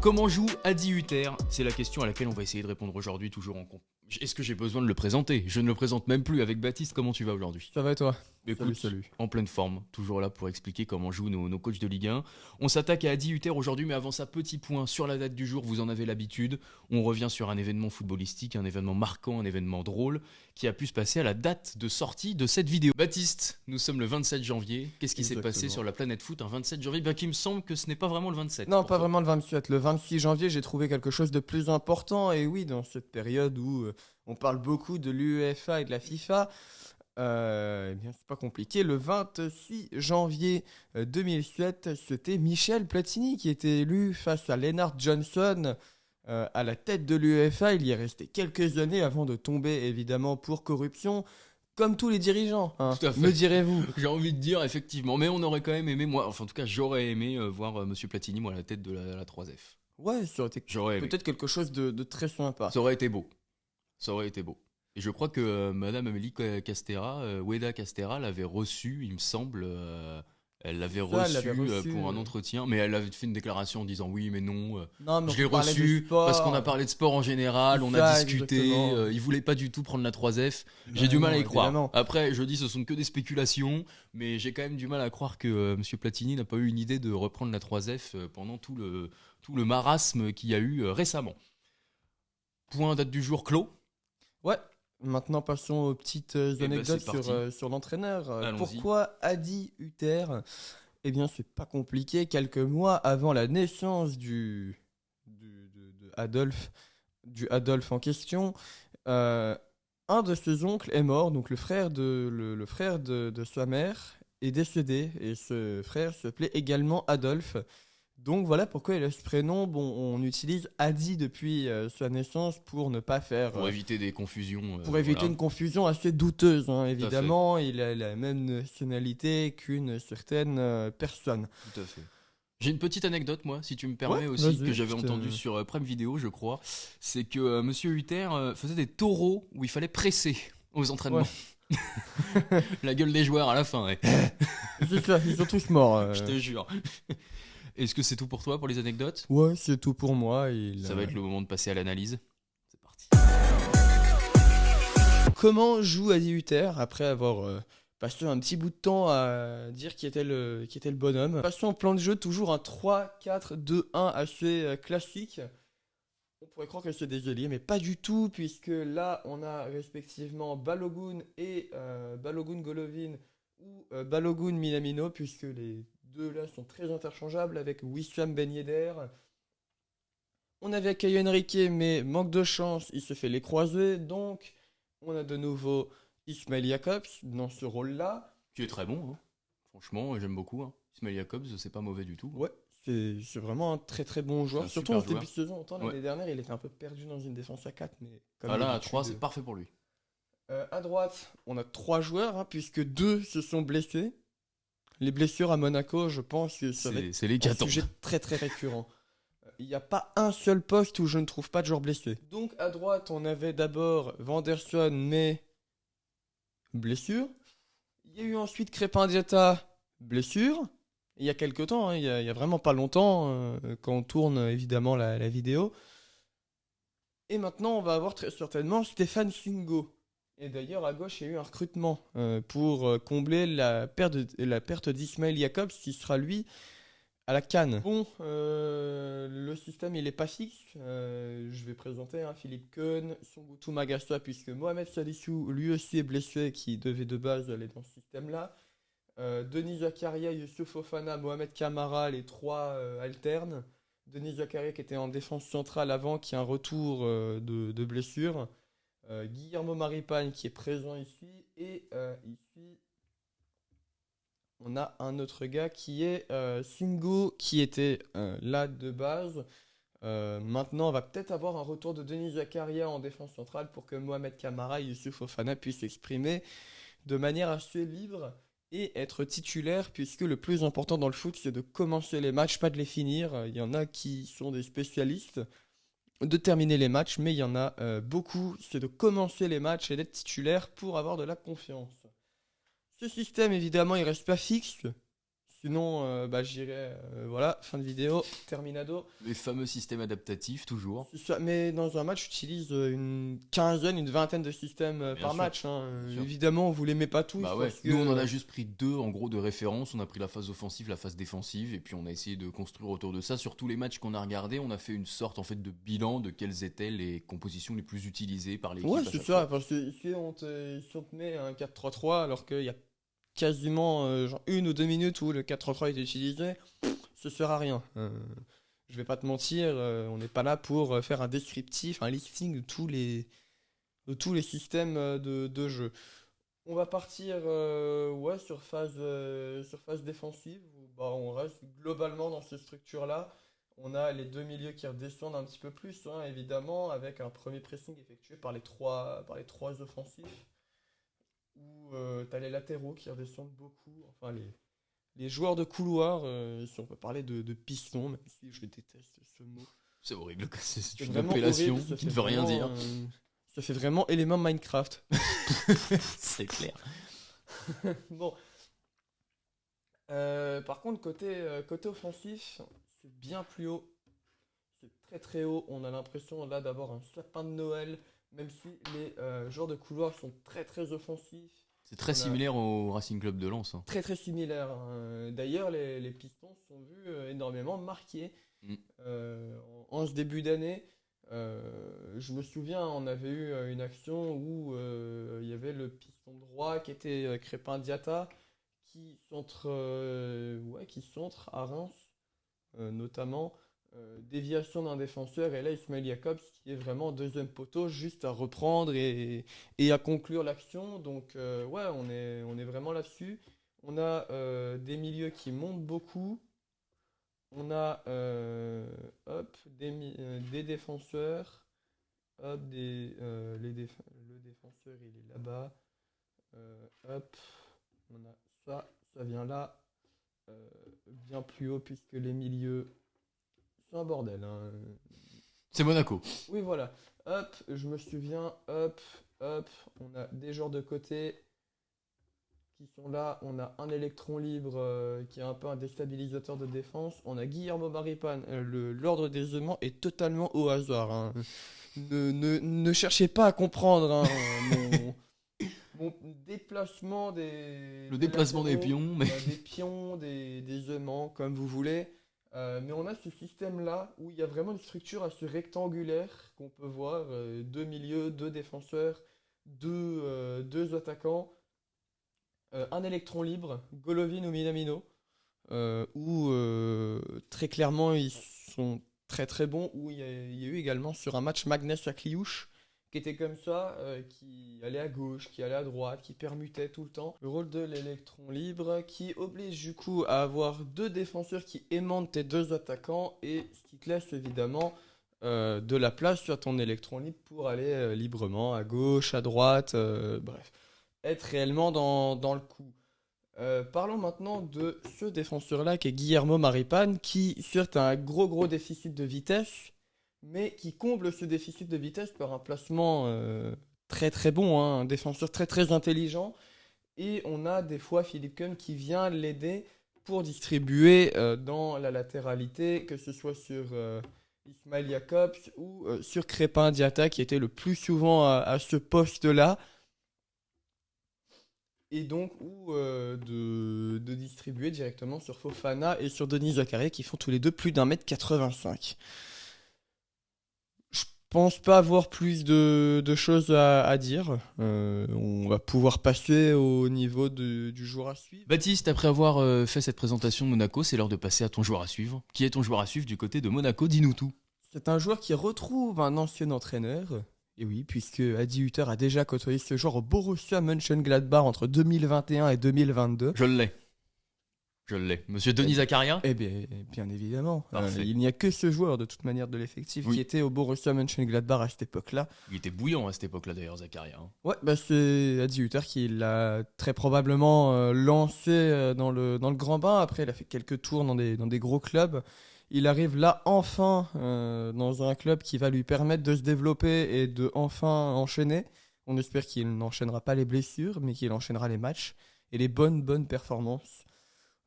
Comment joue Adi Hutter? C'est la question à laquelle on va essayer de répondre aujourd'hui, toujours en compte. Est-ce que j'ai besoin de le présenter? Je ne le présente même plus avec Baptiste. Comment tu vas aujourd'hui? Ça va et toi? Écoute, Salut. en pleine forme, toujours là pour expliquer comment jouent nos coachs de Ligue 1. On s'attaque à Adi Hutter aujourd'hui, mais avant ça, petit point sur la date du jour, vous en avez l'habitude. On revient sur un événement footballistique, un événement marquant, un événement drôle, qui a pu se passer à la date de sortie de cette vidéo. Baptiste, nous sommes le 27 janvier. Qu'est-ce qui s'est passé sur la planète foot un 27 janvier? Bien qu'il me semble que ce n'est pas vraiment le 27. Non, pas vraiment le 27. Le 26 janvier, j'ai trouvé quelque chose de plus important. Et oui, dans cette période où on parle beaucoup de l'UEFA et de la FIFA, eh bien, c'est pas compliqué. Le 26 janvier 2007, c'était Michel Platini qui était élu face à Lennart Johnson à la tête de l'UEFA. Il y est resté quelques années avant de tomber, évidemment, pour corruption, comme tous les dirigeants, hein, Tout à fait. me direz-vous. J'ai envie de dire, effectivement. Mais on aurait quand même aimé, moi, enfin en tout cas, j'aurais aimé voir Monsieur Platini, moi, à la tête de la 3F. Ouais, ça aurait été J'aurais aimé. peut-être quelque chose de très sympa. Ça aurait été beau. Ça aurait été beau. Et je crois que Madame Amélie Castera, Weda Castera, l'avait reçu, il me semble. Elle l'avait reçu pour un entretien, mais elle avait fait une déclaration en disant oui, mais non. Non, mais Je l'ai on parlait de reçu sport. parce qu'on a parlé de sport en général, on a Ça, discuté. exactement. Il voulait pas du tout prendre la 3F. J'ai Bah du mal non, à y croire. évidemment. Après, je dis ce sont que des spéculations, mais j'ai quand même du mal à croire que Monsieur Platini n'a pas eu une idée de reprendre la 3F pendant tout le marasme qu'il y a eu récemment. Point date du jour clos. Ouais. Maintenant, passons aux petites anecdotes c'est parti. sur l'entraîneur. Allons-y. Pourquoi Adi Hutter? Eh bien, c'est pas compliqué. Quelques mois avant la naissance de Adolphe en question, un de ses oncles est mort. Donc, le frère de sa mère est décédé. Et ce frère s'appelait également Adolphe. Donc voilà pourquoi il a ce prénom. Bon, on utilise Adi depuis sa naissance pour ne pas faire... Pour éviter des confusions. pour éviter voilà. une confusion assez douteuse, hein, à évidemment. Il a la même nationalité qu'une certaine personne. Tout à fait. J'ai une petite anecdote, moi, si tu me permets Ouais, aussi, vas-y, que j'avais je te- entendu sur Prime Video, je crois. C'est que Monsieur Hutter faisait des taureaux où il fallait presser aux entraînements. La gueule des joueurs à la fin, ouais. C'est ça, ils sont tous morts. Je te jure. Est-ce que c'est tout pour toi pour les anecdotes? Ouais, c'est tout pour moi. Ça va être le moment de passer à l'analyse. C'est parti. Comment joue Adi Hutter après avoir passé un petit bout de temps à dire qui était le bonhomme? Passons au plan de jeu, toujours un 3-4-2-1 assez classique. On pourrait croire que c'est des ailiers, mais pas du tout, puisque là, on a respectivement Balogun et Balogun Golovin ou Balogun Minamino, puisque les deux là sont très interchangeables avec Wissam Ben Yedder. On avait Caio Henrique, mais manque de chance, il se fait les croiser, donc on a de nouveau Ismail Jacobs dans ce rôle-là. Qui est très bon, hein. Franchement, j'aime beaucoup. Hein. Ismail Jacobs, c'est pas mauvais du tout. Ouais, c'est vraiment un très très bon joueur, C'est un surtout super en début joueur. de saison. Autant l'année Ouais. dernière, il était un peu perdu dans une défense à 4, mais comme Ah là, à d'habitude, 3, c'est parfait pour lui. À droite, on a 3 joueurs, hein, puisque 2 se sont blessés. Les blessures à Monaco, je pense que ça va être C'est un l'hécatombe. sujet très très récurrent. Il n'y a pas un seul poste où je ne trouve pas de joueurs blessés. Donc à droite, on avait d'abord Vanderson, mais blessure. Il y a eu ensuite Crépin Diatta, blessure. Il y a quelques temps, hein, il y a vraiment pas longtemps, quand on tourne évidemment la vidéo. Et maintenant, on va avoir très certainement Stéphane Singo. Et d'ailleurs, à gauche, il y a eu un recrutement pour combler la perte d'Ismail Jacobs, qui sera lui à la CAN. Bon, le système, il est pas fixe. Je vais présenter Philippe Keun, Songutu Magassa, puisque Mohamed Salissou, lui aussi, est blessé, qui devait de base aller dans ce système-là. Denis Zakaria, Youssouf Fofana, Mohamed Kamara, les 3 alternent. Denis Zakaria qui était en défense centrale avant, qui a un retour de blessure. Guillermo Maripane qui est présent ici. Et ici, on a un autre gars qui est Singo, qui était là de base. Maintenant, on va peut-être avoir un retour de Denis Zakaria en défense centrale pour que Mohamed Kamara et Youssouf Fofana puissent s'exprimer de manière assez libre et être titulaire, puisque le plus important dans le foot, c'est de commencer les matchs, pas de les finir. Il y en a qui sont des spécialistes de terminer les matchs, mais il y en a beaucoup, c'est de commencer les matchs et d'être titulaire pour avoir de la confiance. Ce système, évidemment, il reste pas fixe. Sinon, j'irai. Voilà, fin de vidéo, terminado. Les fameux systèmes adaptatifs, toujours. C'est ça, mais dans un match, j'utilise une quinzaine, une vingtaine de systèmes Bien par sûr, match, hein. bien sûr. Évidemment, vous les met pas tous. Bah ouais, Parce que, nous on en a juste pris 2 en gros de référence, on a pris la phase offensive, la phase défensive, et puis on a essayé de construire autour de ça. Sur tous les matchs qu'on a regardés, on a fait une sorte en fait de bilan de quelles étaient les compositions les plus utilisées par l'équipe Ouais, à c'est chaque ça, fois. parce que si on te met un 4-3-3, alors qu'il y a quasiment genre 1 ou 2 minutes où le 4-3-3 est utilisé, ce sert à rien. Je vais pas te mentir, on n'est pas là pour faire un descriptif, un listing de tous les systèmes de jeu. On va partir ouais, sur phase défensive, où, on reste globalement dans ces structures-là. On a les deux milieux qui redescendent un petit peu plus, hein, évidemment, avec un premier pressing effectué par les trois offensifs, où tu as les latéraux qui redescendent beaucoup, enfin les joueurs de couloir, si on peut parler de pistons, même si je déteste ce mot. C'est horrible, c'est C'est une vraiment appellation horrible, qui ne veut rien dire. Ça fait vraiment élément Minecraft. C'est clair. Bon, par contre, côté offensif, c'est bien plus haut. C'est très très haut. On a l'impression là d'avoir un sapin de Noël, même si les joueurs de couloir sont très très offensifs. C'est très On a similaire au Racing Club de Lens, hein. très très similaires, hein. D'ailleurs, les Pistons sont vus énormément marqués Mm. en ce début d'année. Je me souviens, on avait eu une action où il y avait le piston droit qui était Crépin Diatta qui centre à Reims, notamment déviation d'un défenseur, et là Ismail Jacobs qui est vraiment deuxième poteau juste à reprendre et à conclure l'action. Donc ouais, on est vraiment là-dessus. On a des milieux qui montent beaucoup. On a des défenseurs. Hop, le défenseur il est là-bas. Hop, on a ça vient là, bien plus haut puisque les milieux, c'est un bordel, hein. C'est Monaco. Oui, voilà. Hop, je me souviens, hop, hop, on a des joueurs de côté qui sont là. On a un électron libre qui est un peu un déstabilisateur de défense. On a Guillermo Maripane. L'ordre des aimants est totalement au hasard, hein. Ne cherchez pas à comprendre, hein, mon déplacement Le déplacement des latéraux, pions, mais des pions, des aimants, comme vous voulez. Mais on a ce système-là où il y a vraiment une structure assez rectangulaire qu'on peut voir, deux milieux, deux défenseurs, deux attaquants, un électron libre, Golovin ou Minamino, où très clairement ils sont très très bons, où il y a eu également sur un match Magnès Akliouche qui était comme ça, qui allait à gauche, qui allait à droite, qui permutait tout le temps. Le rôle de l'électron libre qui oblige du coup à avoir deux défenseurs qui aimantent tes deux attaquants, et ce qui te laisse évidemment de la place sur ton électron libre pour aller librement à gauche, à droite, bref, être réellement dans le coup. Parlons maintenant de ce défenseur-là qui est Guillermo Maripane, qui certes a un gros gros déficit de vitesse, mais qui comble ce déficit de vitesse par un placement très très bon, hein, un défenseur très très intelligent. Et on a des fois Philippe Keun qui vient l'aider pour distribuer dans la latéralité, que ce soit sur Ismail Jacobs ou sur Crépin Diatta, qui était le plus souvent à ce poste-là. Et donc, ou de distribuer directement sur Fofana et sur Denis Zakaria, qui font tous les deux plus d'1m85. Je pense pas avoir plus de choses à dire. On va pouvoir passer au niveau du joueur à suivre. Baptiste, après avoir fait cette présentation de Monaco, c'est l'heure de passer à ton joueur à suivre. Qui est ton joueur à suivre du côté de Monaco? Dis-nous tout. C'est un joueur qui retrouve un ancien entraîneur. Et oui, puisque Adi Hütter a déjà côtoyé ce joueur au Borussia Mönchengladbach entre 2021 et 2022. Je l'ai. Monsieur Denis Zakaria? Eh bien évidemment. Parfait. Il n'y a que ce joueur de toute manière de l'effectif Oui. qui était au Borussia Mönchengladbach à cette époque-là. Il était bouillant à cette époque-là d'ailleurs, Zakaria, hein. Ouais, c'est Adi Hütter qui l'a très probablement lancé dans le grand bain. Après, il a fait quelques tours dans des gros clubs. Il arrive là enfin dans un club qui va lui permettre de se développer et de enfin enchaîner. On espère qu'il n'enchaînera pas les blessures, mais qu'il enchaînera les matchs et les bonnes performances.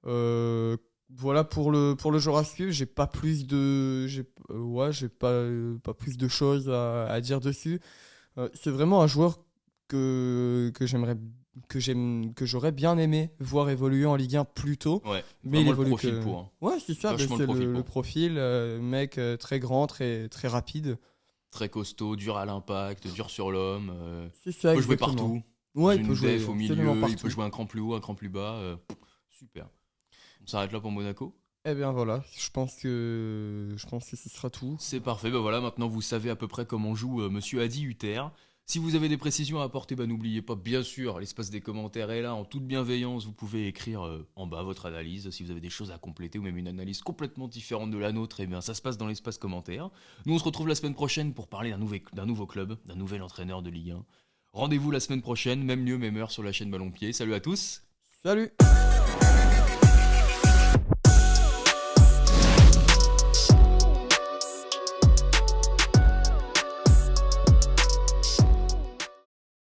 Voilà pour le joueur à suivre, j'ai pas plus de j'ai pas plus de choses à dire dessus. C'est vraiment un joueur que j'aurais bien aimé voir évoluer en Ligue 1 plus tôt, Ouais, mais il vraiment le évolue profil que pour. Hein. ouais, c'est ça, mais Vachement c'est le profil le pour. profil mec très grand, très très rapide. Très costaud, dur à l'impact, dur sur l'homme. C'est ça Il peut jouer exactement. partout. Dans Ouais, il peut une jouer def au absolument milieu, il peut partout. jouer un cran plus haut, un cran plus bas. Super. On s'arrête là pour Monaco. Eh bien voilà, je pense que ce sera tout. C'est parfait, bah voilà, maintenant vous savez à peu près comment joue Monsieur Adi Hutter. Si vous avez des précisions à apporter, bah n'oubliez pas, bien sûr, l'espace des commentaires est là, en toute bienveillance, vous pouvez écrire en bas votre analyse. Si vous avez des choses à compléter ou même une analyse complètement différente de la nôtre, eh bien ça se passe dans l'espace commentaire. Nous on se retrouve la semaine prochaine pour parler d'un nouveau club, d'un nouvel entraîneur de Ligue 1. Rendez-vous la semaine prochaine, même lieu, même heure sur la chaîne Ballon Pied. Salut à tous. Salut!